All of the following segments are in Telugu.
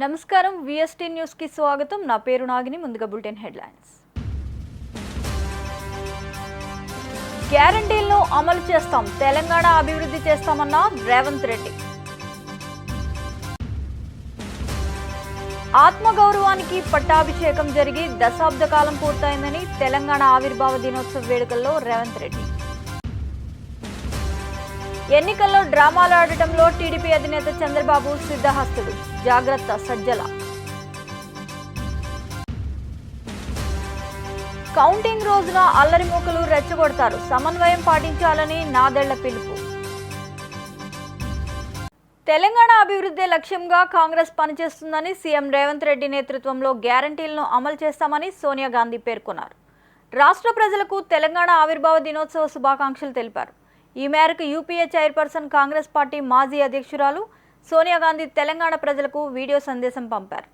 నమస్కారం విఎస్టీ న్యూస్ కి స్వాగతం. నా పేరు నాగిని. ముందుగా బులెటిన్ హెడ్లైన్స్. గ్యారంటీలను అమలు చేస్తాం, తెలంగాణ అభివృద్ధి చేస్తామన్న రేవంత్ రెడ్డి. ఆత్మగౌరవానికి పట్టాభిషేకం జరిగి దశాబ్ద కాలం పూర్తయిందని తెలంగాణ ఆవిర్భావ దినోత్సవ వేడుకల్లో రేవంత్ రెడ్డి. ఎన్నికల్లో డ్రామాలు ఆడటంలో టీడీపీ అధినేత చంద్రబాబు సిద్ధహస్తుడు, జాగ్రత్త సజ్జల. కౌంటింగ్ రోజున అల్లరి మూకలు రెచ్చగొడతారు, సమన్వయం పాటించాలని నాదెళ్ల పిలుపు. తెలంగాణ అభివృద్ధి లక్ష్యంగా కాంగ్రెస్ పనిచేస్తుందని సీఎం రేవంత్ రెడ్డి నేతృత్వంలో గ్యారంటీలను అమలు చేస్తామని సోనియా గాంధీ పేర్కొన్నారు. రాష్ట్ర ప్రజలకు తెలంగాణ ఆవిర్భావ దినోత్సవ శుభాకాంక్షలు తెలిపారు. ఈ మేరకు యూపీఏ చైర్పర్సన్, కాంగ్రెస్ పార్టీ మాజీ అధ్యక్షురాలు సోనియా గాంధీ తెలంగాణ ప్రజలకు వీడియో సందేశం పంపారు.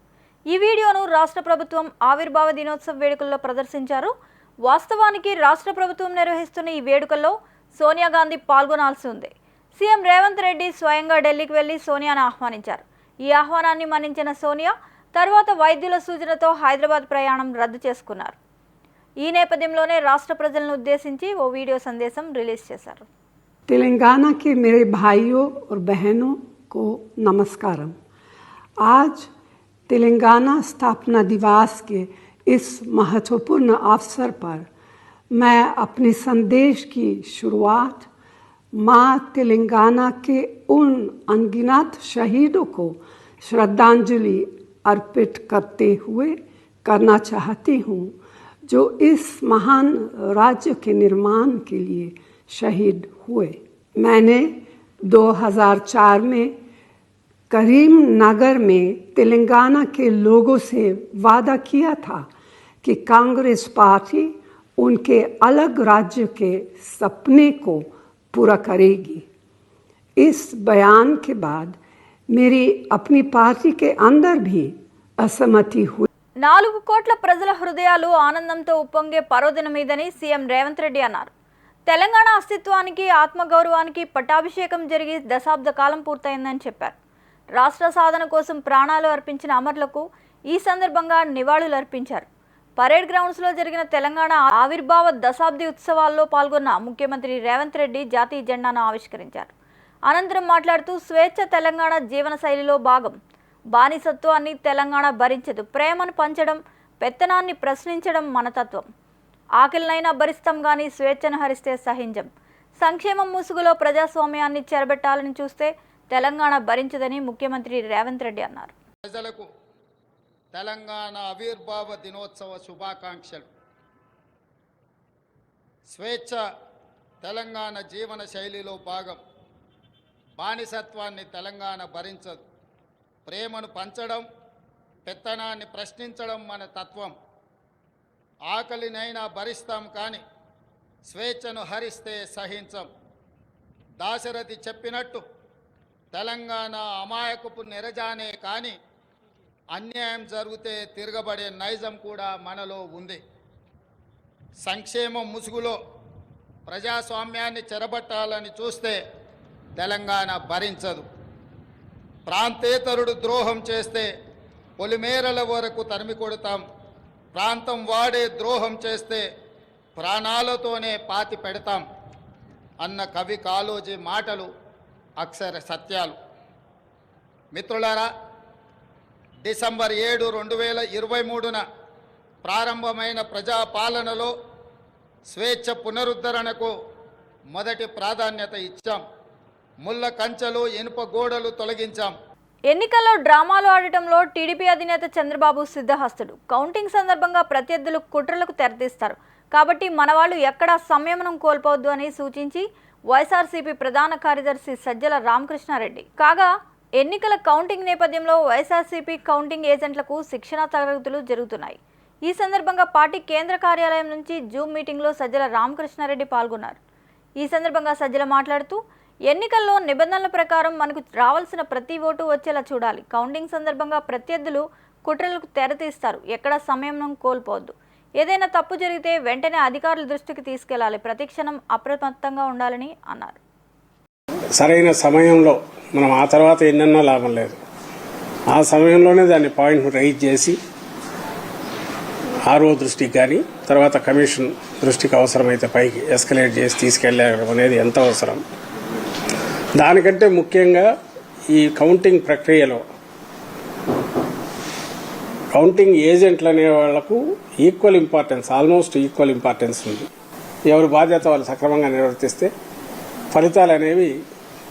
ఈ వీడియోను రాష్ట్ర ప్రభుత్వం ఆవిర్భావ దినోత్సవ వేడుకల్లో ప్రదర్శించారు. వాస్తవానికి రాష్ట్ర ప్రభుత్వం నిర్వహిస్తున్న ఈ వేడుకల్లో సోనియా గాంధీ పాల్గొనాల్సి ఉంది. సీఎం రేవంత్ రెడ్డి స్వయంగా ఢిల్లీకి వెళ్లి సోనియాను ఆహ్వానించారు. ఈ ఆహ్వానాన్ని మన్నించిన సోనియా తర్వాత వైద్యుల సూచనతో హైదరాబాద్ ప్రయాణం రద్దు చేసుకున్నారు. ఈ నేపథ్యంలోనే రాష్ట్ర ప్రజలను ఉద్దేశించి ఓ వీడియో సందేశం రిలీజ్ చేశారు. तेलंगाना के मेरे भाइयों और बहनों को नमस्कारम। आज तेलंगाना स्थापना दिवस के इस महत्वपूर्ण अवसर पर मैं अपने संदेश की शुरुआत माँ तेलंगाना के उन अनगिनत शहीदों को श्रद्धांजलि अर्पित करते हुए करना चाहती हूँ, जो इस महान राज्य के निर्माण के लिए शहीद हुए। मैंने 2004 में करीमनगर में तेलंगाना के लोगों से वादा किया था कि कांग्रेस पार्टी उनके अलग राज्य के सपने को पूरा करेगी। इस बयान के बाद मेरी अपनी पार्टी के अंदर भी असहमति हुई। 4 కోట్ల ప్రజల హృదయాలు ఆనందంతో ఉప్పొంగే పర్వదినమీదని సీఎం రేవంత్ రెడ్డి అన్నారు. తెలంగాణ అస్తిత్వానికి, ఆత్మగౌరవానికి పట్టాభిషేకం జరిగి దశాబ్ద కాలం పూర్తయిందని చెప్పారు. రాష్ట్ర సాధన కోసం ప్రాణాలు అర్పించిన అమరులకు ఈ సందర్భంగా నివాళులు అర్పించారు. పరేడ్ గ్రౌండ్స్లో జరిగిన తెలంగాణ ఆవిర్భావ దశాబ్ది ఉత్సవాల్లో పాల్గొన్న ముఖ్యమంత్రి రేవంత్ రెడ్డి జాతీయ జెండాను ఆవిష్కరించారు. అనంతరం మాట్లాడుతూ స్వేచ్ఛ తెలంగాణ జీవన శైలిలో భాగం, బానిసత్వాన్ని తెలంగాణ భరించదు, ప్రేమను పంచడం, పెత్తనాన్ని ప్రశ్నించడం మన తత్వం. ఆకలినైనా భరిస్తాం గానీ స్వేచ్ఛను హరిస్తే సహించం. సంక్షేమం ముసుగులో ప్రజాస్వామ్యాన్ని చెరబెట్టాలని చూస్తే తెలంగాణ భరించదని ముఖ్యమంత్రి రేవంత్ రెడ్డి అన్నారు. ప్రజలకు తెలంగాణ ఆవిర్భావ దినోత్సవ శుభాకాంక్షలు. స్వేచ్ఛ తెలంగాణ జీవన శైలిలో భాగం, బానిసత్వాన్ని తెలంగాణ భరించదు, ప్రేమను పంచడం, పెత్తనాన్ని ప్రశ్నించడం మన తత్వం. ఆకలినైనా భరిస్తాం కానీ స్వేచ్ఛను హరిస్తే సహించం. దాశరథి చెప్పినట్టు తెలంగాణ అమాయకపు నెరజానే కానీ అన్యాయం జరిగితే తిరగబడే నైజం కూడా మనలో ఉంది. సంక్షేమం ముసుగులో ప్రజాస్వామ్యాన్ని చెరబట్టాలని చూస్తే తెలంగాణ భరించదు. ప్రాంతేతరుడు ద్రోహం చేస్తే పొలిమేరల వరకు తరిమి కొడతాం. ప్రాంతం వాడే ద్రోహం చేస్తే ప్రాణాలతోనే పాతి పెడతాం అన్న కవి కాళోజీ మాటలు అక్షర సత్యాలు. మిత్రులారా, డిసెంబర్ 7, 2023న ప్రారంభమైన ప్రజాపాలనలో స్వేచ్ఛ పునరుద్ధరణకు మొదటి ప్రాధాన్యత ఇచ్చాం. ముళ్ళ కంచెలు, ఇనుప గోడలు తొలగించాం. ఎన్నికల్లో డ్రామాలు ఆడటంలో టీడీపీ అధినేత చంద్రబాబు సిద్ధహస్తుడు. కౌంటింగ్ సందర్భంగా ప్రత్యర్థులు కుట్రలకు తెరతీస్తారు కాబట్టి మనవాళ్లు ఎక్కడా సంయమనం కోల్పోవద్దు అని సూచించి వైఎస్ఆర్సీపీ ప్రధాన కార్యదర్శి సజ్జల రామకృష్ణారెడ్డి. కాగా ఎన్నికల కౌంటింగ్ నేపథ్యంలో వైఎస్ఆర్సీపీ కౌంటింగ్ ఏజెంట్లకు శిక్షణా తరగతులు జరుగుతున్నాయి. ఈ సందర్భంగా పార్టీ కేంద్ర కార్యాలయం నుంచి జూమ్ మీటింగ్లో సజ్జల రామకృష్ణారెడ్డి పాల్గొన్నారు. ఈ సందర్భంగా సజ్జల మాట్లాడుతూ ఎన్నికల్లో నిబంధనల ప్రకారం మనకు రావాల్సిన ప్రతి ఓటు వచ్చేలా చూడాలి. కౌంటింగ్ సందర్భంగా ప్రత్యర్థులు కుట్రలకు తెరతీస్తారు, ఎక్కడ సమయం కోల్పోవద్దు. ఏదైనా తప్పు జరిగితే వెంటనే అధికారుల దృష్టికి తీసుకెళ్లాలి, ప్రతిక్షణం అప్రమత్తంగా ఉండాలని అన్నారు. సరైన సమయంలో మనం ఆ తర్వాత ఎన్నన్నా లాభం లేదు. ఆ సమయంలోనే దాన్ని పాయింట్ను రైజ్ చేసి ఆర్ఓ దృష్టికి కానీ తర్వాత కమిషన్ దృష్టికి అవసరమైతే పైకి ఎస్కలేట్ చేసి తీసుకెళ్ళడం అనేది ఎంత అవసరం. దానికంటే ముఖ్యంగా ఈ కౌంటింగ్ ప్రక్రియలో కౌంటింగ్ ఏజెంట్లు అనే వాళ్లకు equal importance, almost equal importance ఉంది. ఎవరి బాధ్యత వాళ్ళు సక్రమంగా నిర్వర్తిస్తే ఫలితాలు అనేవి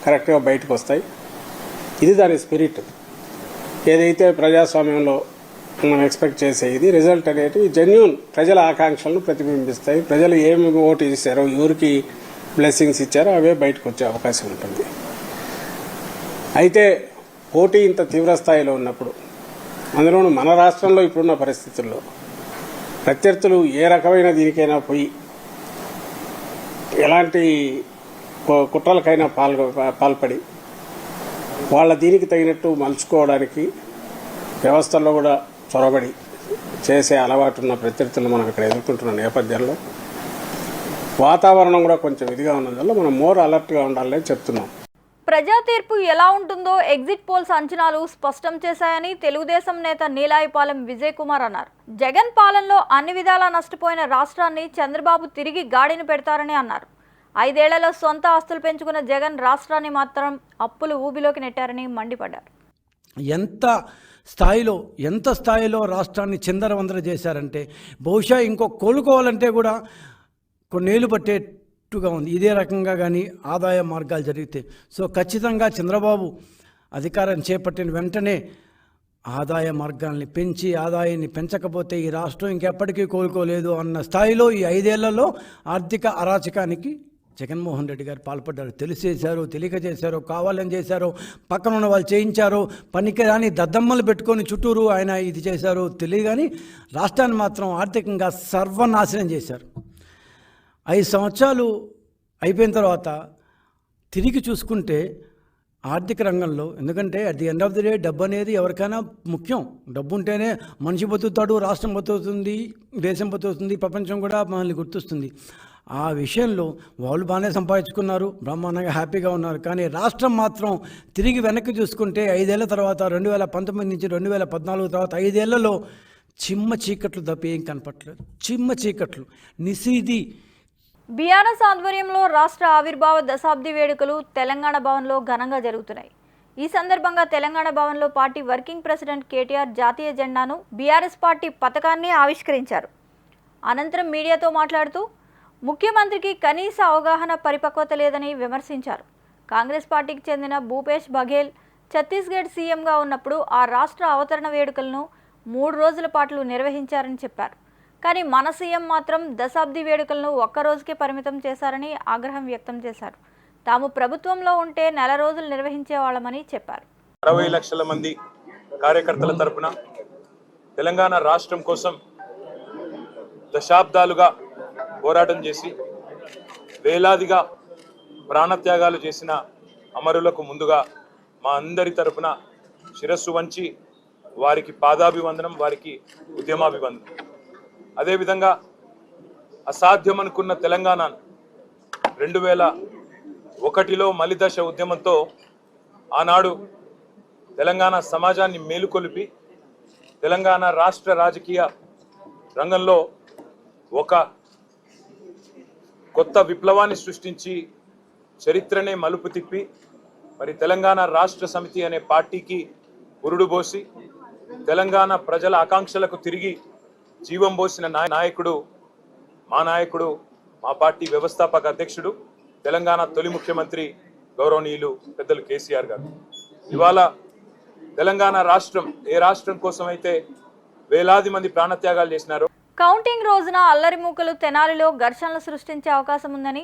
కరెక్ట్గా బయటకు వస్తాయి. ఇది దాని స్పిరిట్. ఏదైతే ప్రజాస్వామ్యంలో మనం ఎక్స్పెక్ట్ చేసే ఇది రిజల్ట్ అనేవి జెన్యూన్ ప్రజల ఆకాంక్షలను ప్రతిబింబిస్తాయి. ప్రజలు ఏమి ఓటు చేశారో, ఎవరికి బ్లెస్సింగ్స్ ఇచ్చారో అవే బయటకు వచ్చే అవకాశం ఉంటుంది. అయితే పోటీ ఇంత తీవ్ర స్థాయిలో ఉన్నప్పుడు, అందులోనూ మన రాష్ట్రంలో ఇప్పుడున్న పరిస్థితుల్లో ప్రత్యర్థులు ఏ రకమైన దీనికైనా పోయి ఎలాంటి కుట్రలకైనా పాల్పడి వాళ్ళ దీనికి తగినట్టు మలుచుకోవడానికి వ్యవస్థల్లో కూడా చొరబడి చేసే అలవాటున్న ప్రత్యర్థులు మనం ఇక్కడ ఎదుర్కొంటున్న నేపథ్యంలో వాతావరణం కూడా కొంచెం ఇదిగా ఉన్నందువల్ల మనం మోర్ అలర్ట్గా ఉండాలని చెప్తున్నాం. ప్రజా తీర్పు ఎలా ఉంటుందో ఎగ్జిట్ పోల్స్ అంచనాలు స్పష్టం చేశాయని తెలుగుదేశం నేత నీలాయిపాలెం విజయ్ కుమార్ అన్నారు. జగన్ పాలనలో అన్ని విధాలా నష్టపోయిన రాష్ట్రాన్ని చంద్రబాబు తిరిగి గాడిన పెడతారని అన్నారు. 5 ఏళ్లలో సొంత ఆస్తులు పెంచుకున్న జగన్ రాష్ట్రాన్ని మాత్రం అప్పులు ఊబిలోకి నెట్టారని మండిపడ్డారు. ఎంత స్థాయిలో రాష్ట్రాన్ని చిందరవందర చేశారంటే బహుశా ఇంకో కోలుకోవాలంటే కూడా కొన్నేళ్ళు పట్టేట్టుగా ఉంది. ఇదే రకంగా కానీ ఆదాయ మార్గాలు జరిగితే. సో ఖచ్చితంగా చంద్రబాబు అధికారం చేపట్టిన వెంటనే ఆదాయ మార్గాల్ని పెంచి, ఆదాయాన్ని పెంచకపోతే ఈ రాష్ట్రం ఇంకెప్పటికీ కోలుకోలేదు అన్న స్థాయిలో ఈ 5 ఏళ్లలో ఆర్థిక అరాచకానికి జగన్మోహన్ రెడ్డి గారు పాల్పడ్డారు. తెలిసి చేశారో, తెలియక చేశారో, కావాలని చేశారో, పక్కన ఉన్న వాళ్ళు చేయించారో, పనికి రాని దద్దమ్మలు పెట్టుకొని చుట్టూరు ఆయన ఇది చేశారో తెలియదు, కానీ రాష్ట్రాన్ని మాత్రం ఆర్థికంగా సర్వనాశనం చేశారు. 5 సంవత్సరాలు అయిపోయిన తర్వాత తిరిగి చూసుకుంటే ఆర్థిక రంగంలో, ఎందుకంటే at the end of the day డబ్బు అనేది ఎవరికైనా ముఖ్యం. డబ్బు ఉంటేనే మనిషి బతుకుతాడు, రాష్ట్రం బతుకుతుంది, దేశం బతుకుతుంది, ప్రపంచం కూడా మనల్ని గుర్తిస్తుంది. ఆ విషయంలో వాళ్ళు బాగానే సంపాదించుకున్నారు, బ్రహ్మాండంగా హ్యాపీగా ఉన్నారు. కానీ రాష్ట్రం మాత్రం తిరిగి వెనక్కి చూసుకుంటే 5 ఏళ్ల తర్వాత 2019 నుంచి 2014 తర్వాత 5 ఏళ్లలో చిమ్మ చీకట్లు తప్ప ఏం కనపట్లేదు. చిమ్మ చీకట్లు, నిశీది. బీఆర్ఎస్ ఆధ్వర్యంలో రాష్ట్ర ఆవిర్భావ దశాబ్ది వేడుకలు తెలంగాణ భవన్లో ఘనంగా జరుగుతున్నాయి. ఈ సందర్భంగా తెలంగాణ భవన్లో పార్టీ వర్కింగ్ ప్రెసిడెంట్ కేటీఆర్ జాతీయ జెండాను, బీఆర్ఎస్ పార్టీ పతాకాన్ని ఆవిష్కరించారు. అనంతరం మీడియాతో మాట్లాడుతూ ముఖ్యమంత్రికి కనీస అవగాహన, పరిపక్వత లేదని విమర్శించారు. కాంగ్రెస్ పార్టీకి చెందిన భూపేష్ బఘేల్ ఛత్తీస్గఢ్ సీఎంగా ఉన్నప్పుడు ఆ రాష్ట్ర అవతరణ వేడుకలను 3 రోజుల పాటు నిర్వహించారని చెప్పారు. కానీ మన సీఎం మాత్రం దశాబ్ది వేడుకలను 1 రోజుకే పరిమితం చేశారని ఆగ్రహం వ్యక్తం చేశారు. తాము ప్రభుత్వంలో ఉంటే 4 రోజులు నిర్వహించేవాళ్ళమని చెప్పారు. 60 లక్షల మంది కార్యకర్తల తరపున తెలంగాణ రాష్ట్రం కోసం దశాబ్దాలుగా పోరాటం చేసి వేలాదిగా ప్రాణత్యాగాలు చేసిన అమరులకు ముందుగా మా అందరి తరపున శిరస్సు వంచి వారికి పాదాభివందనం, వారికి ఉద్యమాభివందనం. అదేవిధంగా అసాధ్యమనుకున్న తెలంగాణను 2001లో మలిదశ ఉద్యమంతో ఆనాడు తెలంగాణ సమాజాన్ని మేలుకొలిపి తెలంగాణ రాష్ట్ర రాజకీయ రంగంలో ఒక కొత్త విప్లవాన్ని సృష్టించి చరిత్రనే మలుపు తిప్పి మరి తెలంగాణ రాష్ట్ర సమితి అనే పార్టీకి పురుడు పోసి తెలంగాణ ప్రజల ఆకాంక్షలకు తిరిగి జీవం పోసిన నాయకుడు మా పార్టీ వ్యవస్థాపక అధ్యక్షుడు, తెలంగాణ తొలి ముఖ్యమంత్రి గౌరవనీయులు పెద్దలు కేసీఆర్ గారు. ఇవాళ తెలంగాణ రాష్ట్రం ఏ రాష్ట్రం కోసం అయితే వేలాది మంది ప్రాణత్యాగాలు చేసినారో, కౌంటింగ్ రోజున అల్లరి మూకలు తెనాలిలో ఘర్షణలు సృష్టించే అవకాశం ఉందని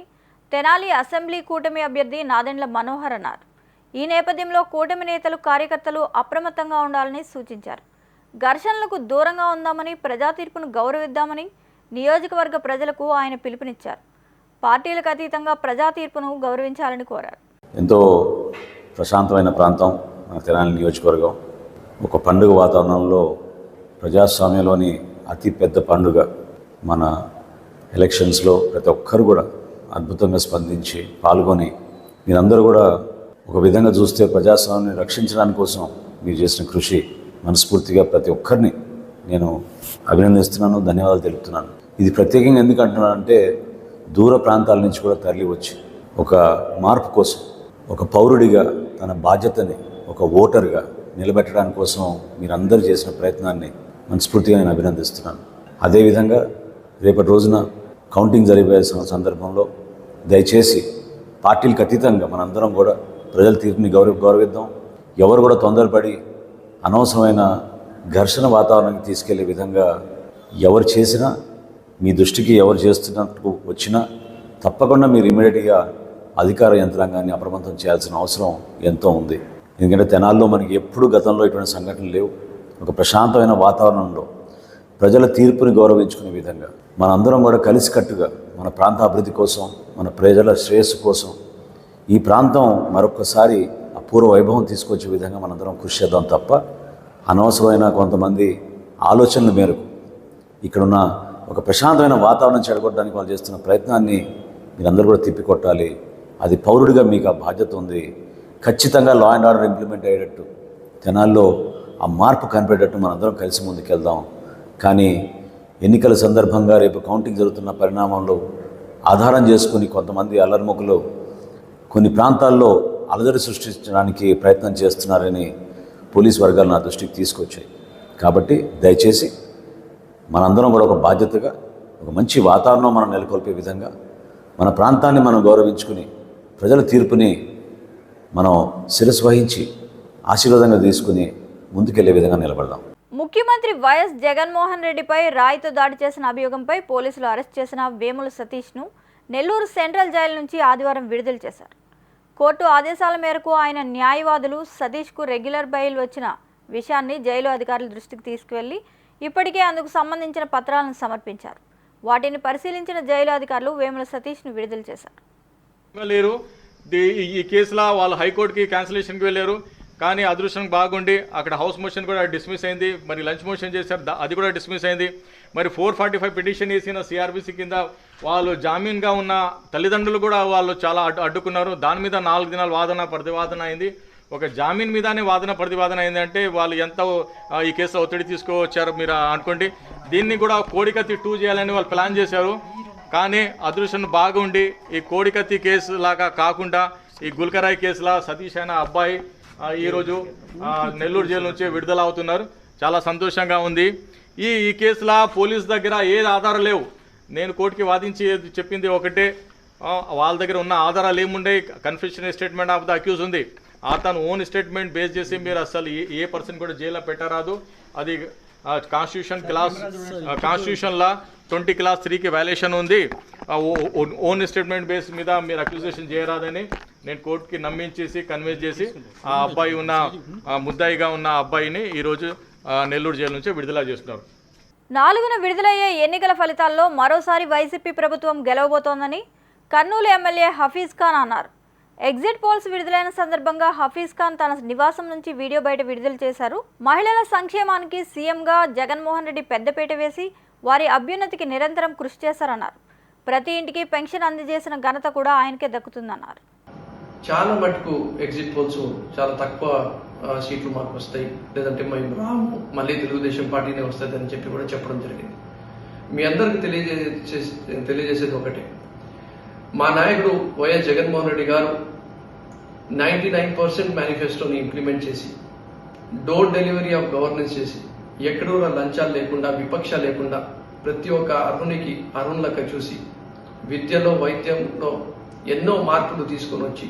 తెనాలి అసెంబ్లీ కూటమి అభ్యర్థి నాదెండ్ల మనోహర్ అన్నారు. ఈ నేపథ్యంలో కూటమి నేతలు, కార్యకర్తలు అప్రమత్తంగా ఉండాలని సూచించారు. ఘర్షణలకు దూరంగా ఉందామని, ప్రజా తీర్పును గౌరవిద్దామని నియోజకవర్గ ప్రజలకు ఆయన పిలుపునిచ్చారు. పార్టీలకు అతీతంగా ప్రజా తీర్పును గౌరవించాలని కోరారు. ఎంతో ప్రశాంతమైన ప్రాంతం మన తెనాలి నియోజకవర్గం. ఒక పండుగ వాతావరణంలో ప్రజాస్వామ్యంలోని అతి పెద్ద పండుగ మన ఎలక్షన్స్లో ప్రతి ఒక్కరు కూడా అద్భుతంగా స్పందించి పాల్గొని, మీరందరూ కూడా ఒక విధంగా చూస్తే ప్రజాస్వామ్యాన్ని రక్షించడానికి కోసం మీరు చేసిన కృషి మనస్ఫూర్తిగా ప్రతి ఒక్కరిని నేను అభినందిస్తున్నాను, ధన్యవాదాలు తెలుపుతున్నాను. ఇది ప్రత్యేకంగా ఎందుకు అంటున్నానంటే దూర ప్రాంతాల నుంచి కూడా తరలి వచ్చి ఒక మార్పు కోసం, ఒక పౌరుడిగా తన బాధ్యతని ఒక ఓటర్గా నిలబెట్టడానికి కోసం మీరందరూ చేసిన ప్రయత్నాన్ని మనస్ఫూర్తిగా నేను అభినందిస్తున్నాను. అదేవిధంగా రేపటి రోజున కౌంటింగ్ జరిగే సందర్భంలో దయచేసి పార్టీలకు అతీతంగా మనందరం కూడా ప్రజల తీర్పుని గౌరవిద్దాం. ఎవరు కూడా తొందరపడి అనవసరమైన ఘర్షణ వాతావరణానికి తీసుకెళ్లే విధంగా ఎవరు చేసినా, మీ దృష్టికి ఎవరు చేస్తున్నట్టు వచ్చినా తప్పకుండా మీరు ఇమీడియట్గా అధికార యంత్రాంగాన్ని అప్రమత్తం చేయాల్సిన అవసరం ఎంతో ఉంది. ఎందుకంటే తెనాల్లో మనకి ఎప్పుడు గతంలో ఇటువంటి సంఘటనలు లేవు. ఒక ప్రశాంతమైన వాతావరణంలో ప్రజల తీర్పుని గౌరవించుకునే విధంగా మనందరం కూడా కలిసికట్టుగా మన ప్రాంత అభివృద్ధి కోసం, మన ప్రజల శ్రేయస్సు కోసం ఈ ప్రాంతం మరొకసారి అపూర్వ వైభవం తీసుకొచ్చే విధంగా మనందరం కృషి చేద్దాం తప్ప అనవసరమైన కొంతమంది ఆలోచనల మేరకు ఇక్కడున్న ఒక ప్రశాంతమైన వాతావరణం చెడగొట్టడానికి వాళ్ళు చేస్తున్న ప్రయత్నాన్ని మీరందరూ కూడా తిప్పికొట్టాలి. అది పౌరుడిగా మీకు ఆ బాధ్యత ఉంది. ఖచ్చితంగా లా అండ్ ఆర్డర్ ఇంప్లిమెంట్ అయ్యేటట్టు తెనాల్లో ఆ మార్పు కనిపెట్టేటట్టు మనందరం కలిసి ముందుకెళ్దాం. కానీ ఎన్నికల సందర్భంగా రేపు కౌంటింగ్ జరుగుతున్న పరిణామంలో ఆధారం చేసుకుని కొంతమంది అల్లరిముఖులు కొన్ని ప్రాంతాల్లో అలజడి సృష్టించడానికి ప్రయత్నం చేస్తున్నారని పోలీస్ వర్గాలు నా దృష్టికి తీసుకొచ్చాయి. కాబట్టి దయచేసి మనందరం కూడా ఒక బాధ్యతగా ఒక మంచి వాతావరణం మనం నెలకొల్పే విధంగా మన ప్రాంతాన్ని మనం గౌరవించుకుని ప్రజల తీర్పుని మనం శిరస్సు వహించి ఆశీర్వాదంగా తీసుకుని ముందుకెళ్లే విధంగా నిలబడదాం. ముఖ్యమంత్రి వైఎస్ జగన్మోహన్ రెడ్డిపై రాయితో దాడి చేసిన అభియోగంపై పోలీసులు అరెస్ట్ చేసిన వేముల సతీష్ను నెల్లూరు సెంట్రల్ జైలు నుంచి ఆదివారం విడుదల చేశారు. కోర్టు ఆదేశాల మేరకు ఆయన న్యాయవాదులు సతీష్కు రెగ్యులర్ బెయిల్ వచ్చిన విషయాన్ని జైలు అధికారుల దృష్టికి తీసుకువెళ్లి ఇప్పటికే అందుకు సంబంధించిన పత్రాలను సమర్పించారు. వాటిని పరిశీలించిన జైలు అధికారులు వేముల సతీష్ను విడుదల చేశారు. ఈ కేసులో వాళ్ళు హైకోర్టుకి క్యాన్సిలేషన్కి వెళ్ళారు. కానీ అదృష్టం బాగుండి అక్కడ హౌస్ మోషన్ కూడా డిస్మిస్ అయింది. మరి లంచ్ మోషన్ చేశారు, అది కూడా డిస్మిస్ అయింది. మరి 445 పిటిషన్ వేసిన సిఆర్బిసి కింద వాళ్ళు జామీన్గా ఉన్న తల్లిదండ్రులు కూడా వాళ్ళు చాలా అడ్డుకున్నారు. దాని మీద 4 దినాలు వాదన ప్రతివాదన అయింది. ఒక జామీన్ మీదనే వాదన ప్రతివాదన అయిందంటే వాళ్ళు ఎంత ఈ కేసులో ఒత్తిడి తీసుకువచ్చారో మీరు అనుకోండి. దీన్ని కూడా కోడికత్తి 2 చేయాలని వాళ్ళు ప్లాన్ చేశారు. కానీ అదృష్టం బాగుండి ఈ కోడికత్తి కేసు లాగా కాకుండా ఈ గుల్కరాయ్ కేసులా సతీష్ అయిన అబ్బాయి ఈరోజు నెల్లూరు జైలు నుంచి విడుదల అవుతున్నారు. చాలా సంతోషంగా ఉంది. ఈ కేసులో పోలీస్ దగ్గర ఏ ఆధారాలు లేవు. నేను కోర్టుకి వాదించి చెప్పింది ఒకటే, వాళ్ళ దగ్గర ఉన్న ఆధారాలు ఏముండే confession statement of the accused ఉంది. తను ఓన్ స్టేట్మెంట్ బేస్ చేసి మీరు అసలు ఏ పర్సన్ కూడా జైల్లో పెట్టరాదు. అది కాన్స్టిట్యూషన్లో 20 క్లాస్ 3కి వైలేషన్ ఉంది. ఓన్ స్టేట్మెంట్ బేస్ మీద మీరు అక్యూజేషన్ చేయరాదని నేను కోర్టుకి నమ్మించేసి కన్విన్స్ చేసి ఆ అబ్బాయి ఉన్న ముద్దాయిగా ఉన్న అబ్బాయిని ఈరోజు నెల్లూరు జైలు నుంచి విడుదల చేస్తున్నారు. 4న విడుదలయ్యే ఎన్నికల ఫలితాల్లో మరోసారి వైసీపీ ప్రభుత్వం గెలవబోతోందని కర్నూలు ఎమ్మెల్యే హఫీజ్ ఖాన్ అన్నారు. ఎగ్జిట్ పోల్స్ విడుదలైన సందర్భంగా హఫీజ్ ఖాన్ తన నివాసం నుంచి వీడియో బయట విడుదల చేశారు. మహిళల సంక్షేమానికి సీఎంగా జగన్మోహన్ రెడ్డి పెద్దపీట వేసి వారి అభ్యున్నతికి నిరంతరం కృషి చేశారన్నారు. ప్రతి ఇంటికి పెన్షన్ అందజేసిన ఘనత కూడా ఆయనకే దక్కుతుందన్నారు. చాలా మటుకు ఎగ్జిట్ పోల్స్ చాలా తక్కువ సీట్లు మాకు వస్తాయి, లేదంటే మేము రాము, మళ్ళీ తెలుగుదేశం పార్టీనే వస్తుంది అని చెప్పి కూడా చెప్పడం జరిగింది. మీ అందరికి తెలియజేసేది ఒకటే, మా నాయకుడు వైఎస్ జగన్మోహన్ రెడ్డి గారు 99% మేనిఫెస్టోని ఇంప్లిమెంట్ చేసి డోర్ డెలివరీ ఆఫ్ గవర్నెన్స్ చేసి ఎక్కడో లంచాలు లేకుండా విపక్ష లేకుండా ప్రతి ఒక్క అర్హునికి అర్హులక చూసి విద్యలో వైద్యంలో ఎన్నో మార్పులు తీసుకొని వచ్చి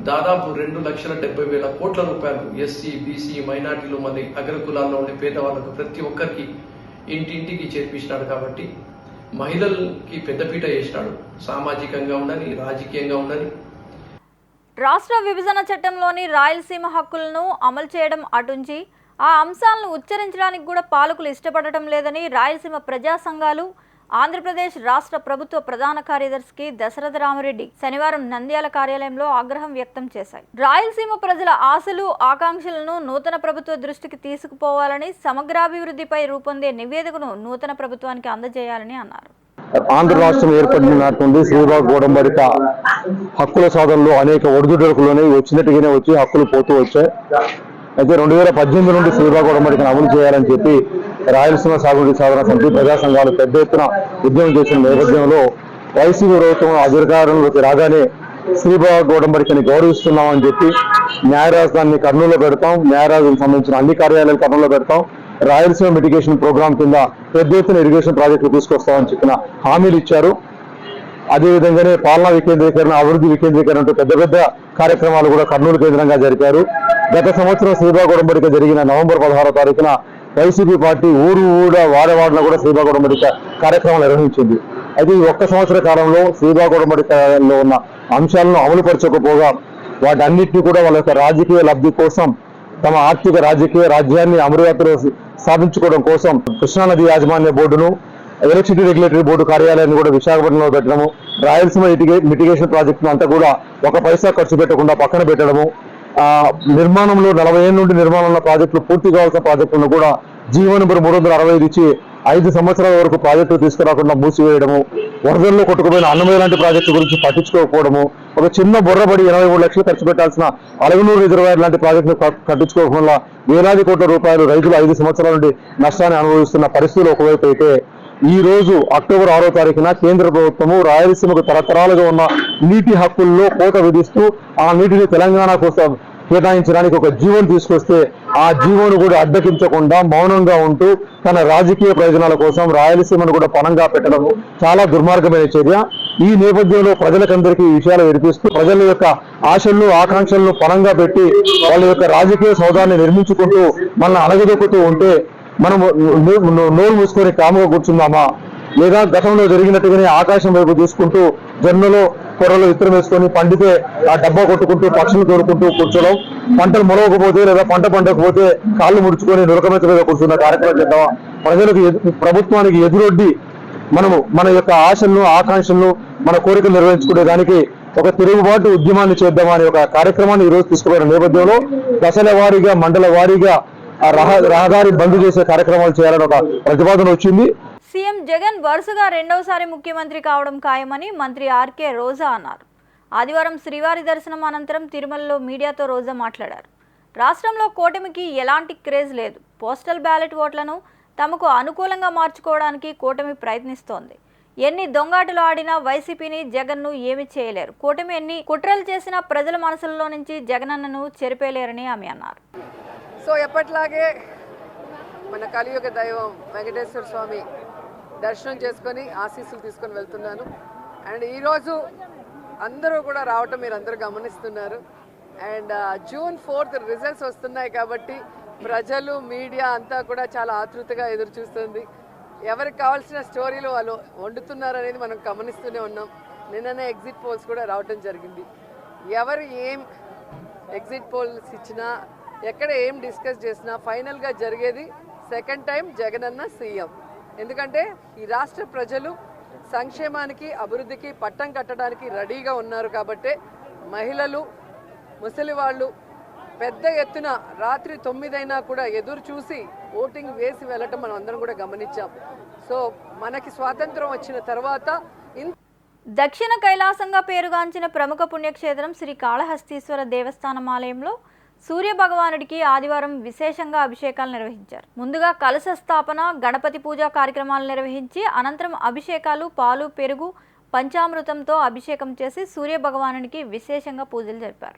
దాదాపు 2,70,000 కోట్ల రూపాయలు ఎస్సీ బీసీ మైనార్టీలు మళ్ళీ అగ్రకులాల్లో ఉండే పేదవాళ్లకు ప్రతి ఒక్కరికి ఇంటింటికి చేర్పించినాడు. కాబట్టి మహిళలకి పెద్దపీట వేసినాడు. సామాజికంగా ఉండని, రాజకీయంగా ఉండని. రాష్ట్ర విభజన చట్టంలోని రాయలసీమ హక్కులను అమలు చేయడం అటుంచి ఆ అంశాలను ఉచ్చరించడానికి కూడా పాలకులు ఇష్టపడటం లేదని రాయలసీమ ప్రజా సంఘాలు ఆంధ్రప్రదేశ్ రాష్ట్ర ప్రభుత్వ ప్రధాన కార్యదర్శికి దశరథ రామరెడ్డి శనివారం నంద్యాల కార్యాలయంలో ఆగ్రహం వ్యక్తం చేశాయి. రాయలసీమ ప్రజల ఆశలు ఆకాంక్షలను నూతన ప్రభుత్వ దృష్టికి తీసుకుపోవాలని, సమగ్రాభివృద్ధిపై రూపొందే నివేదికను నూతన ప్రభుత్వానికి అందజేయాలని అన్నారు. ఆంధ్ర రాష్ట్రం ఏర్పడిన నాటి నుండి శ్రీబాగ్ గోడంబడిక హక్కుల సాధనలో అనేక ఒడిదుడుకులోనే వచ్చినట్టుగానే వచ్చి హక్కులు పోతూ వచ్చాయి. అయితే 2018 నుండి శ్రీబాగ్ ఉడంబడికను అమలు చేయాలని చెప్పి రాయలసీమ సాగునీటి సాధన సమితి ప్రజా సంఘాలు పెద్ద ఎత్తున ఉద్యమం చేసిన నేపథ్యంలో వైసీపీ ప్రభుత్వం అధికారంలోకి రాగానే శ్రీబాగ్ ఉడంబడికని గౌరవిస్తున్నామని చెప్పి న్యాయ రాజధానిని కర్నూలులో పెడతాం, న్యాయ రాజధానికి సంబంధించిన అన్ని కార్యాలయాలు కర్నూలులో పెడతాం, రాయలసీమ మిటిగేషన్ ప్రోగ్రామ్ కింద పెద్ద ఎత్తున ఇరిగేషన్ ప్రాజెక్టులు తీసుకొస్తామని చెప్పిన హామీలు ఇచ్చారు. అదేవిధంగానే పాలనా వికేంద్రీకరణ, అభివృద్ధి వికేంద్రీకరణ అంటూ పెద్ద పెద్ద కార్యక్రమాలు కూడా కర్నూలు కేంద్రంగా జరిపారు. గత సంవత్సరం శ్రీబాగ్ ఉడంబడిక జరిగిన నవంబర్ 16వ తారీఖున వైసీపీ పార్టీ ఊరు వాడవాడన కూడా శ్రీబాగ్ ఉడంబడిక కార్యక్రమాలు నిర్వహించింది. అయితే ఈ ఒక్క సంవత్సర కాలంలో శ్రీబాగ్ ఉడంబడికలో ఉన్న అంశాలను అమలుపరచకపోగా వాటన్నిటిని కూడా వాళ్ళ యొక్క రాజకీయ లబ్ధి కోసం, తమ ఆర్థిక రాజకీయ రాజ్యాన్ని అమరావతిలో సాధించుకోవడం కోసం కృష్ణానది యాజమాన్య బోర్డును, ఎలక్ట్రిసిటీ రెగ్యులేటరీ బోర్డు కార్యాలయాన్ని కూడా విశాఖపట్నంలో పెట్టడము, రాయలసీమ మిటిగేషన్ ప్రాజెక్టును అంతా కూడా ఒక పైసా ఖర్చు పెట్టకుండా పక్కన పెట్టడము, నిర్మాణంలో 40 ఏళ్ళ నుండి నిర్మాణంలో ప్రాజెక్టులు పూర్తి కావాల్సిన ప్రాజెక్టులను కూడా జీవో నెంబర్ 365 ఇచ్చి 5 సంవత్సరాల వరకు ప్రాజెక్టులు తీసుకురాకుండా మూసివేయడము, వరదల్లో కొట్టుకుపోయిన అన్నమయ్య లాంటి ప్రాజెక్టు గురించి పట్టించుకోకపోవడము, ఒక చిన్న బుర్రబడి 83 లక్షలు ఖర్చు పెట్టాల్సిన అలగనూరు రిజర్వాయర్ లాంటి ప్రాజెక్టును కట్టించుకోవడం వల్ల వేలాది కోట్ల రూపాయలు రైతులు 5 సంవత్సరాల నుండి నష్టాన్ని అనుభవిస్తున్న పరిస్థితులు ఒకవైపు అయితే, ఈ రోజు అక్టోబర్ 6వ తారీఖున కేంద్ర ప్రభుత్వము రాయలసీమకు తరతరాలుగా ఉన్న నీటి హక్కుల్లో కోత విధిస్తూ ఆ నీటిని తెలంగాణ కోసం కేటాయించడానికి ఒక జీవోను తీసుకొస్తే ఆ జీవోను కూడా అడ్డకించకుండా మౌనంగా ఉంటూ తన రాజకీయ ప్రయోజనాల కోసం రాయలసీమను కూడా పణంగా పెట్టడం చాలా దుర్మార్గమైన చర్య. ఈ నేపథ్యంలో ప్రజలకందరికీ ఈ విషయాలు వినిపిస్తూ ప్రజల యొక్క ఆశలను, ఆకాంక్షలను పణంగా పెట్టి వాళ్ళ యొక్క రాజకీయ సౌదాన్ని నిర్మించుకుంటూ మనల్ని అణగదొక్కుతూ ఉంటే మనం నోరు మూసుకొని కాముగా కూర్చుందామా, లేదా గతంలో జరిగినట్టుగానే ఆకాశం వైపు చూసుకుంటూ జన్మలో పొరలో విత్తనం వేసుకొని పండితే ఆ డబ్బా కొట్టుకుంటూ పక్షులు తోలుకుంటూ కూర్చోడం, పంటలు మొలవకపోతే లేదా పంట పండకపోతే కాళ్ళు ముడుచుకొని నురకమెత్త మీద కూర్చున్న కార్యక్రమం చేద్దామా? ప్రజలకు ప్రభుత్వానికి ఎదురొడ్డి మనము మన యొక్క ఆశలను, ఆకాంక్షలను, మన కోరికలు నిర్వహించుకునే దానికి ఒక తిరుగుబాటు ఉద్యమాన్ని చేద్దామా అనే ఒక కార్యక్రమాన్ని ఈ రోజు తీసుకుపోయిన నేపథ్యంలో దశల వారీగా, మండల వారీగా రహదారి బంద్ చేసే కార్యక్రమాలు చేయాలని ఒక ప్రతిపాదన వచ్చింది. సీఎం జగన్ వరుసగా రెండవసారి ముఖ్యమంత్రి కావడం ఖాయమని మంత్రి ఆర్కే రోజా అన్నారు. ఆదివారం శ్రీవారి దర్శనం అనంతరం తిరుమలలో మీడియాతో రోజా మాట్లాడారు. రాష్ట్రంలో కూటమికి ఎలాంటి క్రేజ్ లేదు. పోస్టల్ బ్యాలెట్ ఓట్లను తమకు అనుకూలంగా మార్చుకోవడానికి కూటమి ప్రయత్నిస్తోంది. ఎన్ని దొంగాటలు ఆడినా వైసీపీని, జగన్ను ఏమీ చేయలేరు. కూటమి ఎన్ని కుట్రలు చేసినా ప్రజల మనసుల్లో నుంచి జగనన్నను చెరిపేయలేరని ఆమె అన్నారు. సో ఎప్పట్లాగే మన కలియుగ దైవం వెంకటేశ్వర స్వామి దర్శనం చేసుకొని ఆశీస్సులు తీసుకొని వెళ్తున్నాను. అండ్ ఈరోజు అందరూ కూడా రావటం మీరు అందరూ గమనిస్తున్నారు. అండ్ June 4th రిజల్ట్స్ వస్తున్నాయి కాబట్టి ప్రజలు, మీడియా అంతా కూడా చాలా ఆతృతగా ఎదురు చూస్తుంది. ఎవరికి కావాల్సిన స్టోరీలు వాళ్ళు వండుతున్నారు అనేది మనం గమనిస్తూనే ఉన్నాం. నిన్ననే ఎగ్జిట్ పోల్స్ కూడా రావటం జరిగింది. ఎవరు ఏం ఎగ్జిట్ పోల్స్ ఇచ్చినా, ఎక్కడ ఏం డిస్కస్ చేసినా ఫైనల్గా జరిగేది సెకండ్ టైం జగనన్న సీఎం. ఎందుకంటే ఈ రాష్ట్ర ప్రజలు సంక్షేమానికి, అభివృద్ధికి పట్టం కట్టడానికి రెడీగా ఉన్నారు. కాబట్టి మహిళలు, ముసలి వాళ్ళు పెద్ద ఎత్తున రాత్రి 9 అయినా కూడా ఎదురు చూసి ఓటింగ్ వేసి వెళ్ళటం మనం అందరం కూడా గమనించాం. సో మనకి స్వాతంత్రం వచ్చిన తర్వాత దక్షిణ కైలాసంగా పేరుగాంచిన ప్రముఖ పుణ్యక్షేత్రం శ్రీ కాళహస్తీశ్వర దేవస్థానం ఆలయంలో సూర్య భగవానుడికి ఆదివారం విశేషంగా అభిషేకాలు నిర్వహించారు. ముందుగా కలశ స్థాపన, గణపతి పూజ కార్యక్రమాలు నిర్వహించి అనంతరం అభిషేకాలు, పాలు, పెరుగు, పంచామృతంతో అభిషేకం చేసి సూర్య భగవానుడికి విశేషంగా పూజలు జరిపారు.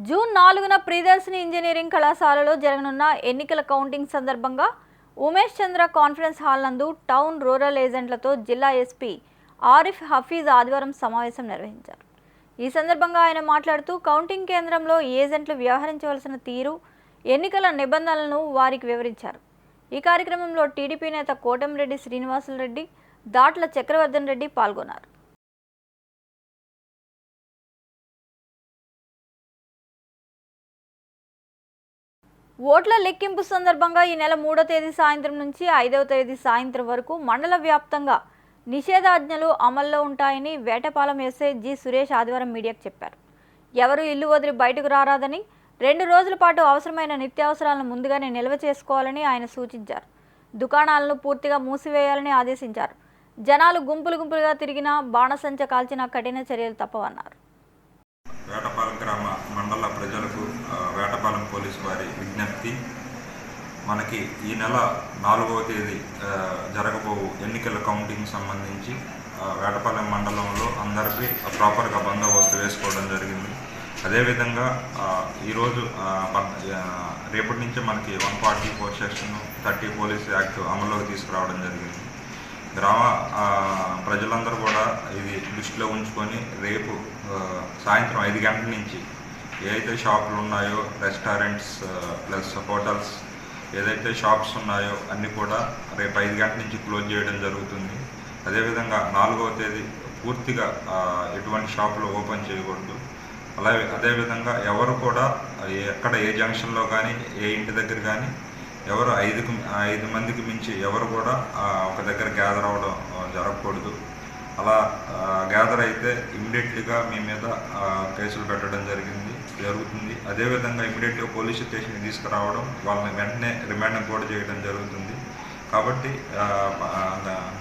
జూన్ 4న ప్రియదర్శిని ఇంజనీరింగ్ కళాశాలలో జరగనున్న ఎన్నికల కౌంటింగ్ సందర్భంగా ఉమేష్ చంద్ర కాన్ఫరెన్స్ హాల్ నందు టౌన్ రూరల్ ఏజెంట్లతో జిల్లా ఎస్పీ ఆరిఫ్ హఫీజ్ ఆదివారం సమావేశం నిర్వహించారు. ఈ సందర్భంగా ఆయన మాట్లాడుతూ కౌంటింగ్ కేంద్రంలో ఏజెంట్లు వ్యవహరించవలసిన తీరు, ఎన్నికల నిబంధనలను వారికి వివరించారు. ఈ కార్యక్రమంలో టీడీపీ నేత కోటంరెడ్డి శ్రీనివాసులరెడ్డి, దాట్ల చక్రవర్ధన్ రెడ్డి పాల్గొన్నారు. ఓట్ల లెక్కింపు సందర్భంగా ఈ నెల 3వ తేదీ సాయంత్రం నుంచి 5వ తేదీ సాయంత్రం వరకు మండల వ్యాప్తంగా నిషేధాజ్ఞలు అమల్లో ఉంటాయని వేటపాలెం ఎస్ఐ జి సురేష్ ఆదివారం మీడియాకు చెప్పారు. ఎవరు ఇల్లు వదిలి బయటకు రారాదని, 2 రోజుల పాటు అవసరమైన నిత్యావసరాలను ముందుగానే నిల్వ చేసుకోవాలని ఆయన సూచించారు. దుకాణాలను పూర్తిగా మూసివేయాలని ఆదేశించారు. జనాలు గుంపులుగా తిరిగినా, బాణసంచ కాల్చినా కఠిన చర్యలు తప్పవన్నారు. వేటపాలెం గ్రామ మండల ప్రజలకు వేటపాలెం పోలీసు వారి విజ్ఞప్తి, మనకి ఈ నెల 4వ తేదీ జరగబోవు ఎన్నికల కౌంటింగ్ సంబంధించి వేటపాలెం మండలంలో అందరికీ ప్రాపర్గా బందోబస్తు వేసుకోవడం జరిగింది. అదేవిధంగా ఈరోజు రేపటి నుంచి మనకి 144 సెక్షన్ 30 పోలీస్ యాక్ట్ అమల్లోకి తీసుకురావడం జరిగింది. గ్రామ ప్రజలందరూ కూడా ఇది దృష్టిలో ఉంచుకొని రేపు సాయంత్రం 5 గంటల నుంచి ఏదైతే షాపులు ఉన్నాయో, రెస్టారెంట్స్ ప్లస్ హోటల్స్ ఏదైతే షాప్స్ ఉన్నాయో అన్నీ కూడా రేపు 5 గంటల నుంచి క్లోజ్ చేయడం జరుగుతుంది. అదేవిధంగా 4వ తేదీ పూర్తిగా ఎటువంటి షాపులు ఓపెన్ చేయకూడదు. అదేవిధంగా ఎవరు కూడా ఎక్కడ ఏ జంక్షన్లో కానీ ఏ ఇంటి దగ్గర కానీ ఎవరు 5 మందికి మించి ఎవరు కూడా ఒక దగ్గర గ్యాదర్ అవ్వడం జరగకూడదు. అలా గ్యాదర్ అయితే ఇమ్మీడియట్లీగా మీ మీద కేసులు పెట్టడం జరుగుతుంది. అదేవిధంగా ఇమ్మీడియట్గా పోలీస్ స్టేషన్కి తీసుకురావడం, వాళ్ళని వెంటనే రిమాండ్ కూడా చేయడం జరుగుతుంది. కాబట్టి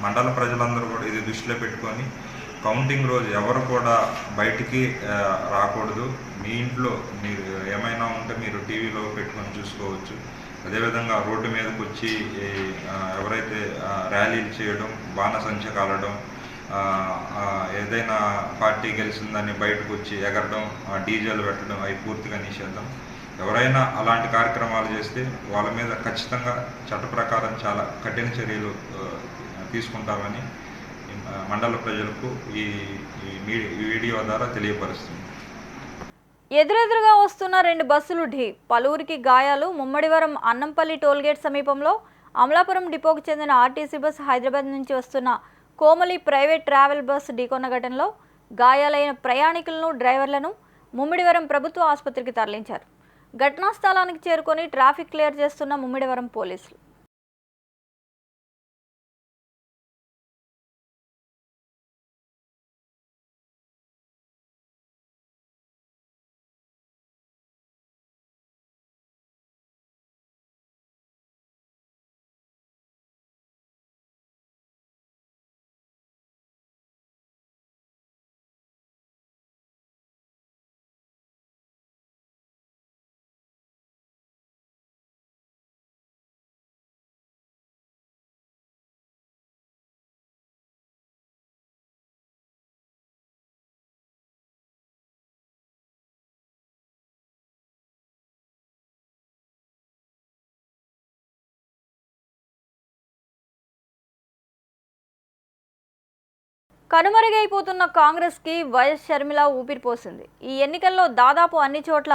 మండల ప్రజలందరూ కూడా ఇది దృష్టిలో పెట్టుకొని కౌంటింగ్ రోజు ఎవరు కూడా బయటికి రాకూడదు. మీ ఇంట్లో మీరు ఏమైనా ఉంటే మీరు టీవీలో పెట్టుకొని చూసుకోవచ్చు. అదేవిధంగా రోడ్డు మీదకి వచ్చి ఎవరైతే ర్యాలీలు చేయడం, బాణసంచ కాలడం, ఏదైనా పార్టీ గెలిచిందని బయటకు వచ్చి ఎగరడం, డీజేలు పెట్టడం అవి పూర్తిగా నిషేధం. ఎవరైనా అలాంటి కార్యక్రమాలు చేస్తే వాళ్ళ మీద ఖచ్చితంగా చట్ట ప్రకారం చాలా కఠిన చర్యలు తీసుకుంటామని మండల ప్రజలకు ఈ వీడియో ద్వారా తెలియపరుస్తుంది. ఎదురెదురుగా వస్తున్న 2 బస్సులు ఢీ, పలువురికి గాయాలు. ముమ్మడివరం అన్నంపల్లి టోల్గేట్ సమీపంలో అమలాపురం డిపోకు చెందిన ఆర్టీసీ బస్సు హైదరాబాద్ నుంచి వస్తున్న కోమలి ప్రైవేట్ ట్రావెల్ బస్సు ఢీకొన్న ఘటనలో గాయాలైన ప్రయాణికులను, డ్రైవర్లను ముమ్మిడివరం ప్రభుత్వ ఆసుపత్రికి తరలించారు. ఘటనా స్థలానికి చేరుకొని ట్రాఫిక్ క్లియర్ చేస్తున్న ముమ్మిడివరం పోలీసులు. కనుమరుగైపోతున్న కాంగ్రెస్కి వైఎస్ షర్మిల ఊపిరిపోసింది. ఈ ఎన్నికల్లో దాదాపు అన్ని చోట్ల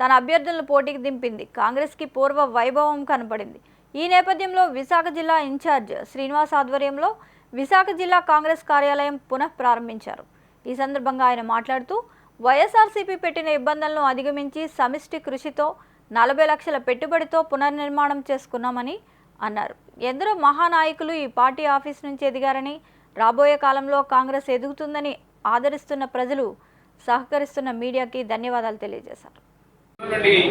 తన అభ్యర్థులను పోటీకి దింపింది. కాంగ్రెస్కి పూర్వ వైభవం కనపడింది. ఈ నేపథ్యంలో విశాఖ జిల్లా ఇన్ఛార్జ్ శ్రీనివాస్ ఆధ్వర్యంలో విశాఖ జిల్లా కాంగ్రెస్ కార్యాలయం పునః ప్రారంభించారు. ఈ సందర్భంగా ఆయన మాట్లాడుతూ వైఎస్ఆర్సీపీ పెట్టిన ఇబ్బందులను అధిగమించి సమిష్టి కృషితో 40 లక్షల పెట్టుబడితో పునర్నిర్మాణం చేసుకున్నామని అన్నారు. ఎందరో మహానాయకులు ఈ పార్టీ ఆఫీస్ నుంచి ఎదిగారని, రాబోయే కాలంలో కాంగ్రెస్ ఎదుగుతుందని ఆదరిస్తున్న ప్రజలు సహకరిస్తున్న మీడియాకి ధన్యవాదాలు తెలియజేశారు.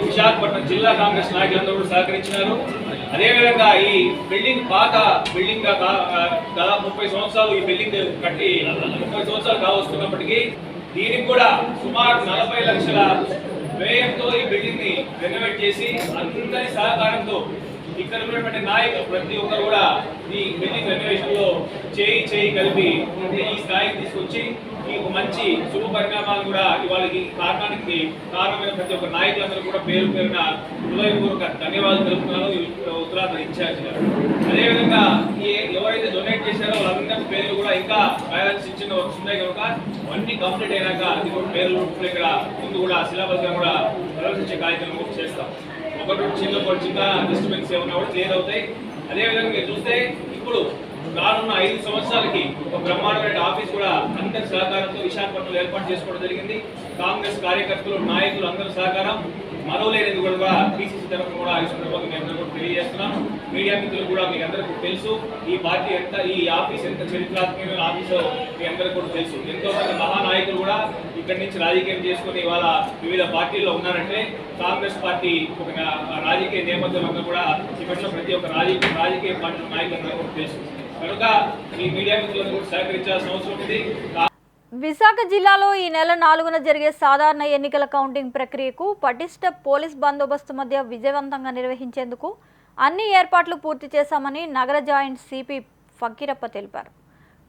విశాఖపట్నం జిల్లా కాంగ్రెస్ నాయకులందరూ సహకరించినారు. అదేవిధంగా ఈ బిల్డింగ్ పాత బిల్డింగ్ దాదాపు 30 సంవత్సరాలు ఈ బిల్డింగ్ కట్టి 30 సంవత్సరాలు కావస్తున్నప్పటికీ దీనికి కూడా సుమారు 40 లక్షల వ్యయంతో ఈ బిల్డింగ్ ని రెనోవేట్ చేసి అందరి సహకారంతో ఇక్కడ ఉన్నటువంటి నాయకులు ప్రతి ఒక్కరు కూడా ఈ బిల్డింగ్ రెనోవేషన్ లో చేయి కలిపి ఈ స్థాయికి తీసుకొచ్చి ఈ మంచి శుభ పరిణామాలు కూడా ఇవాళకి కారణమైన ప్రతి ఒక్క నాయకులందరూ కూడా పేరు పేరున హృదయపూర్వక ధన్యవాదాలు తెలుపుతున్నాను ఉత్తరాంధ్ర ఇన్ఛార్జ్ గారు. అదేవిధంగా ఎవరైతే డొనేట్ చేశారో వాళ్ళందరి పేర్లు కూడా ఇంకా రాయాల్సి చిన్న వర్క్స్ ఉన్నాయి కనుక అన్ని కంప్లీట్ అయినాక అది కూడా పేర్లు ఇక్కడ ముందు కూడా శిలాబద్ధంగా కూడా ప్రదర్శించే కార్యక్రమం చేస్తాం. చిన్న డిస్టర్బెన్స్ ఏమన్నా కూడా క్లియర్ అవుతాయి. అదేవిధంగా మీరు చూస్తే ఇప్పుడు రానున్న 5 సంవత్సరాలకి ఒక బ్రహ్మాండమైన ఆఫీస్ కూడా అందరి సహకారంతో విశాఖపట్నంలో ఏర్పాటు చేసుకోవడం జరిగింది. కాంగ్రెస్ కార్యకర్తలు, నాయకులు అందరి సహకారం మనోలేని కూడా PCC తరఫున కూడా ఈ సందర్భంగా మీ అందరూ కూడా తెలియజేస్తున్నాం. మీడియా మిత్రులు కూడా మీ అందరికీ తెలుసు ఈ పార్టీ ఎంత, ఈ ఆఫీస్ ఎంత చరిత్రాత్మకమైన ఆఫీసో మీ అందరికీ కూడా తెలుసు. ఎంతో మంది మహానాయకులు కూడా ఇక్కడి నుంచి రాజకీయం చేసుకుని ఇవాళ వివిధ పార్టీల్లో ఉన్నారంటే కాంగ్రెస్ పార్టీ ఒక రాజకీయ నేపథ్యంలో కూడా ఇప్పట్లో ప్రతి ఒక్క రాజకీయ పార్టీ నాయకులందరూ కూడా తెలుసు. కనుక ఈ మీడియా మిత్రులను కూడా సహకరించాల్సిన అవసరం ఉంది. విశాఖ జిల్లాలో ఈ నెల 4న జరిగే సాధారణ ఎన్నికల కౌంటింగ్ ప్రక్రియకు పటిష్ట పోలీస్ బందోబస్తు మధ్య విజయవంతంగా నిర్వహించేందుకు అన్ని ఏర్పాట్లు పూర్తి చేశామని నగర జాయింట్ సిపి ఫకీరప్ప తెలిపారు.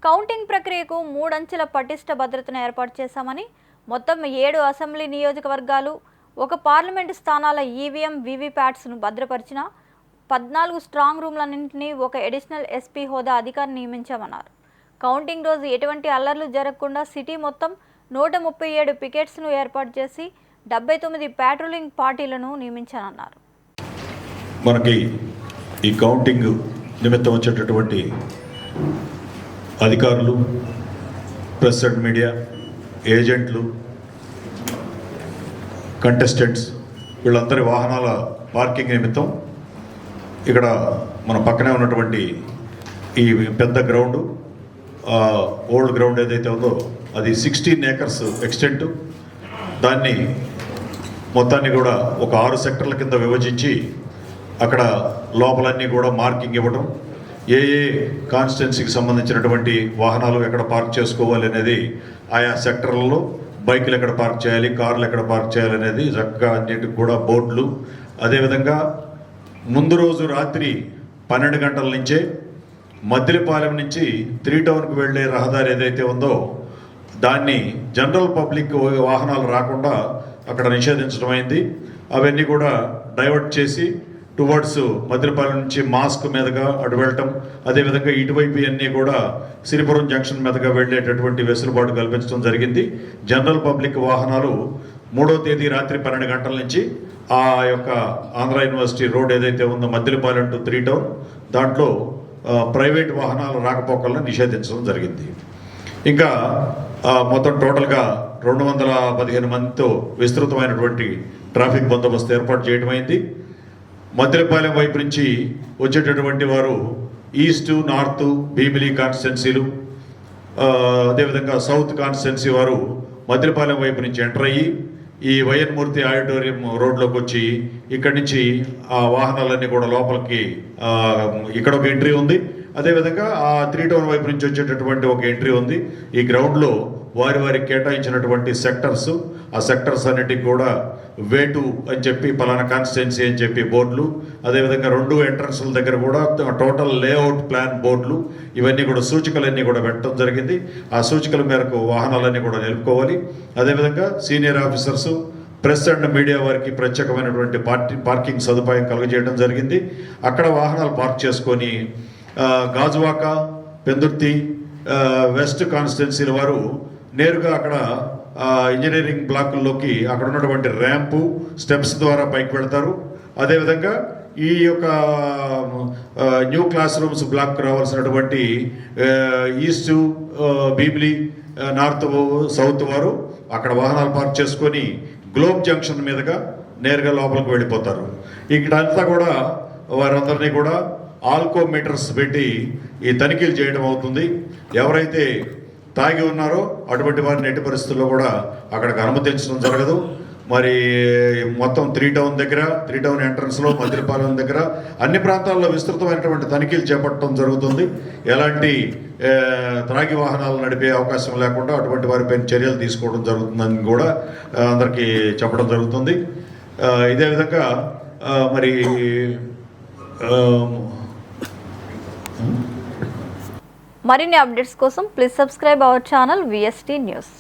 కౌంటింగ్ ప్రక్రియకు 3 అంచెల పటిష్ట భద్రతను ఏర్పాటు చేశామని, మొత్తం 7 అసెంబ్లీ నియోజకవర్గాలు, 1 పార్లమెంటు స్థానాల ఈవీఎం వీవీప్యాట్స్ను భద్రపరిచిన 14 స్ట్రాంగ్ రూమ్లన్నింటినీ 1 అడిషనల్ ఎస్పీ హోదా అధికారిని నియమించామన్నారు. కౌంటింగ్ రోజు ఎటువంటి అల్లర్లు జరగకుండా సిటీ మొత్తం 137 పికెట్స్ను ఏర్పాటు చేసి 79 ప్యాట్రోలింగ్ పార్టీలను నియమించానన్నారు. మనకి ఈ కౌంటింగ్ నిమిత్తం వచ్చేటటువంటి అధికారులు, ప్రెస్ అండ్ మీడియా, ఏజెంట్లు, కంటెస్టెంట్స్ వీళ్ళందరి వాహనాల పార్కింగ్ నిమిత్తం ఇక్కడ మన పక్కనే ఉన్నటువంటి ఈ పెద్ద గ్రౌండు, ఓల్డ్ గ్రౌండ్ ఏదైతే ఉందో అది 16 ఏకర్స్ ఎక్స్టెంట్. దాన్ని మొత్తాన్ని కూడా ఒక 6 సెక్టర్ల కింద విభజించి అక్కడ లోపలన్నీ కూడా మార్కింగ్ ఇవ్వడం, ఏ కాన్స్టిట్యున్సీకి సంబంధించినటువంటి వాహనాలు ఎక్కడ పార్క్ చేసుకోవాలి అనేది, ఆయా సెక్టర్లలో బైకులు ఎక్కడ పార్క్ చేయాలి, కార్లు ఎక్కడ పార్క్ చేయాలి అనేది చక్కగా అన్నిటికి కూడా బోర్డులు. అదేవిధంగా ముందు రోజు రాత్రి 12 గంటల నుంచే మద్దిలపాలెం నుంచి 3 టౌన్కి వెళ్ళే రహదారి ఏదైతే ఉందో దాన్ని జనరల్ పబ్లిక్ వాహనాలు రాకుండా అక్కడ నిషేధించడం అయింది. అవన్నీ కూడా డైవర్ట్ చేసి టువర్డ్స్ మద్దిలపాలెం నుంచి మాస్క్ మీదుగా అటు వెళ్ళటం, అదేవిధంగా ఇటువైపు అన్నీ కూడా సిరిపురం జంక్షన్ మీదుగా వెళ్ళేటటువంటి వెసులుబాటు కల్పించడం జరిగింది. జనరల్ పబ్లిక్ వాహనాలు 3వ తేదీ రాత్రి 12 గంటల నుంచి ఆ యొక్క ఆంధ్ర యూనివర్సిటీ రోడ్ ఏదైతే ఉందో మద్దిలపాలెం టు 3 టౌన్ దాంట్లో ప్రైవేట్ వాహనాలు రాకపోకలను నిషేధించడం జరిగింది. ఇంకా మొత్తం టోటల్గా 215 మందితో విస్తృతమైనటువంటి ట్రాఫిక్ బందోబస్తు ఏర్పాటు చేయడం అయింది. మద్దిలపాలెం వైపు నుంచి వచ్చేటటువంటి వారు ఈస్ట్, నార్త్, భీమిలి కాన్స్టిట్యున్సీలు, అదేవిధంగా సౌత్ కాన్స్టిట్యున్సీ వారు మద్దిలపాలెం వైపు నుంచి ఎంటర్ అయ్యి ఈ వైఎన్ మూర్తి ఆడిటోరియం రోడ్లోకి వచ్చి ఇక్కడి నుంచి ఆ వాహనాలన్నీ కూడా లోపలికి ఇక్కడ ఒక ఎంట్రీ ఉంది. అదేవిధంగా ఆ 3 టౌన్ వైపు నుంచి వచ్చేటటువంటి ఒక ఎంట్రీ ఉంది. ఈ గ్రౌండ్లో వారికి కేటాయించినటువంటి సెక్టర్స్, ఆ సెక్టర్స్ అన్నిటికి కూడా వేటు అని చెప్పి పలానా కాన్స్టిట్యున్సీ అని చెప్పి బోర్డులు, అదేవిధంగా 2 ఎంట్రన్స్ల దగ్గర కూడా టోటల్ లేఅవుట్ ప్లాన్ బోర్డులు, ఇవన్నీ కూడా సూచికలన్నీ కూడా పెట్టడం జరిగింది. ఆ సూచికల మేరకు వాహనాలన్నీ కూడా నిలుపుకోవాలి. అదేవిధంగా senior officers, press and media వారికి ప్రత్యేకమైనటువంటి పార్కింగ్ సదుపాయం కలుగజేయడం జరిగింది. అక్కడ వాహనాలు పార్క్ చేసుకొని గాజువాక, పెందుర్తి, వెస్ట్ కాన్స్టిట్యున్సీల వారు నేరుగా అక్కడ ఇంజనీరింగ్ బ్లాకుల్లోకి అక్కడ ఉన్నటువంటి ర్యాంపు, స్టెప్స్ ద్వారా పైకి వెళ్తారు. అదేవిధంగా ఈ యొక్క న్యూ క్లాస్ రూమ్స్ బ్లాక్ రావాల్సినటువంటి ఈస్ట్, భీమిలి, నార్త్, సౌత్ వారు అక్కడ వాహనాలు పార్క్ చేసుకొని గ్లోబ్ జంక్షన్ మీదుగా నేరుగా లోపలికి వెళ్ళిపోతారు. ఇక్కడంతా కూడా వారందరినీ కూడా ఆల్కోమీటర్స్ పెట్టి ఈ తనిఖీలు చేయడం అవుతుంది. ఎవరైతే తాగి ఉన్నారో అటువంటి వారిని ఎట్టి పరిస్థితుల్లో కూడా అక్కడికి అనుమతించడం జరగదు. మరి మొత్తం 3 టౌన్ దగ్గర, 3 టౌన్ ఎంట్రన్స్లో, మద్దిలపాలెం దగ్గర అన్ని ప్రాంతాల్లో విస్తృతమైనటువంటి తనిఖీలు చేపట్టడం జరుగుతుంది. ఎలాంటి త్రాగి వాహనాలు నడిపే అవకాశం లేకుండా అటువంటి వారిపైన చర్యలు తీసుకోవడం జరుగుతుందని కూడా అందరికీ చెప్పడం జరుగుతుంది. ఇదే విధంగా మరి మరిన్ని అప్డేట్స్ కోసం please subscribe our channel VST news.